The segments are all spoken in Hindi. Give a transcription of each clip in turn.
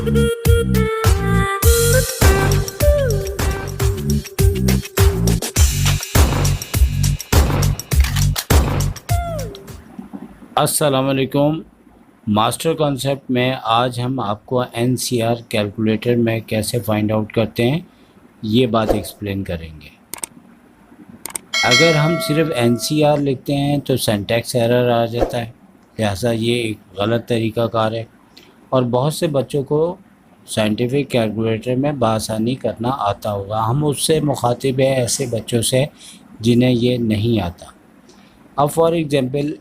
अस्सलाम वालेकुम। मास्टर कॉन्सेप्ट में आज हम आपको एनसीआर कैलकुलेटर में कैसे फाइंड आउट करते हैं ये बात एक्सप्लेन करेंगे। अगर हम सिर्फ एनसीआर लिखते हैं तो सिंटैक्स एरर आ जाता है, लिहाजा ये एक गलत तरीक़ाकार है और बहुत से बच्चों को साइंटिफिक कैलकुलेटर में बआसानी करना आता होगा। हम उससे मुखातिब हैं ऐसे बच्चों से जिन्हें ये नहीं आता। अब फॉर एग्ज़ाम्पल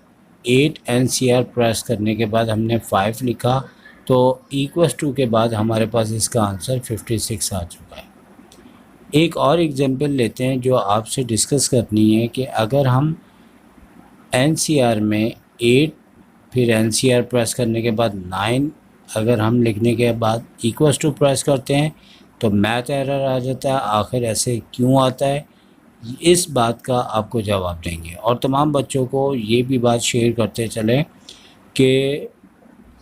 8 एनसीआर प्रेस करने के बाद हमने 5 लिखा तो इक्वल्स टू के बाद हमारे पास इसका आंसर 56 आ चुका है। एक और एग्जांपल लेते हैं जो आपसे डिस्कस करनी है कि अगर हम एनसीआर में 8 फिर एनसीआर प्रेस करने के बाद 9 अगर हम लिखने के बाद इक्वल्स टू प्रेस करते हैं तो मैथ एरर आ जाता है। आखिर ऐसे क्यों आता है, इस बात का आपको जवाब देंगे और तमाम बच्चों को ये भी बात शेयर करते चलें कि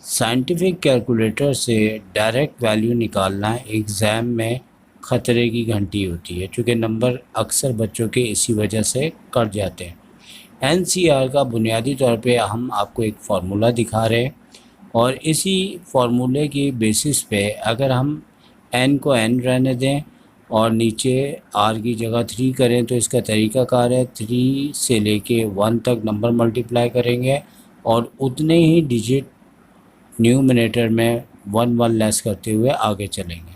साइंटिफिक कैलकुलेटर से डायरेक्ट वैल्यू निकालना एग्ज़ाम में ख़तरे की घंटी होती है, क्योंकि नंबर अक्सर बच्चों के इसी वजह से कट जाते हैं। एनसीआर का बुनियादी तौर पे हम आपको एक फ़ार्मूला दिखा रहे हैं और इसी फार्मूले की बेसिस पे अगर हम n को n रहने दें और नीचे r की जगह 3 करें तो इसका तरीक़ाकार है 3 से लेके 1 तक नंबर मल्टीप्लाई करेंगे और उतने ही डिजिट न्यूमरेटर में 1 1 लेस करते हुए आगे चलेंगे।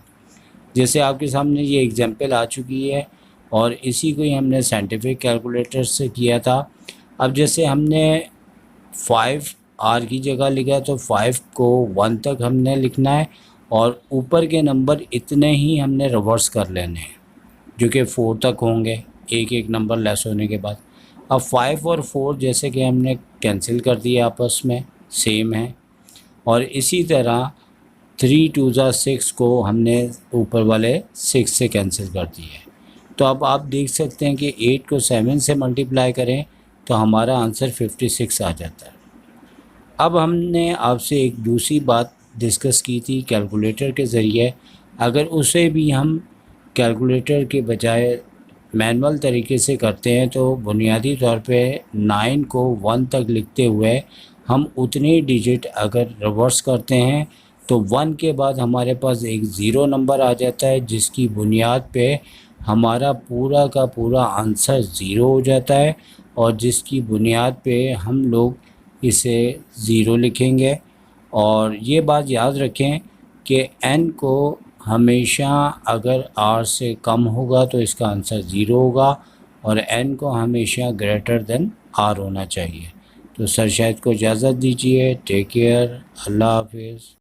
जैसे आपके सामने ये एग्जांपल आ चुकी है और इसी को ही हमने साइंटिफिक कैलकुलेटर से किया था। अब जैसे हमने 5 r की जगह लिखा तो 5 को 1 तक हमने लिखना है और ऊपर के नंबर इतने ही हमने रिवर्स कर लेने हैं जो कि 4 तक होंगे एक एक नंबर लेस होने के बाद। अब 5 और 4 जैसे कि हमने कैंसिल कर दिया आपस में सेम है और इसी तरह 3 2 6 को हमने ऊपर वाले 6 से कैंसिल कर दिया है। तो अब आप देख सकते हैं कि 8 को 7 से मल्टीप्लाई करें तो हमारा आंसर 56 आ जाता है। अब हमने आपसे एक दूसरी बात डिस्कस की थी कैलकुलेटर के ज़रिए, अगर उसे भी हम कैलकुलेटर के बजाय मैनुअल तरीके से करते हैं तो बुनियादी तौर पे 9 को 1 तक लिखते हुए हम उतने डिजिट अगर रिवर्स करते हैं तो 1 के बाद हमारे पास एक ज़ीरो नंबर आ जाता है जिसकी बुनियाद पे हमारा पूरा का पूरा आंसर ज़ीरो हो जाता है और जिसकी बुनियाद पे हम लोग इसे ज़ीरो लिखेंगे। और ये बात याद रखें कि n को हमेशा अगर r से कम होगा तो इसका आंसर ज़ीरो होगा और n को हमेशा ग्रेटर देन r होना चाहिए। तो सर शायद को इजाज़त दीजिए। टेक केयर, अल्लाह हाफिज़।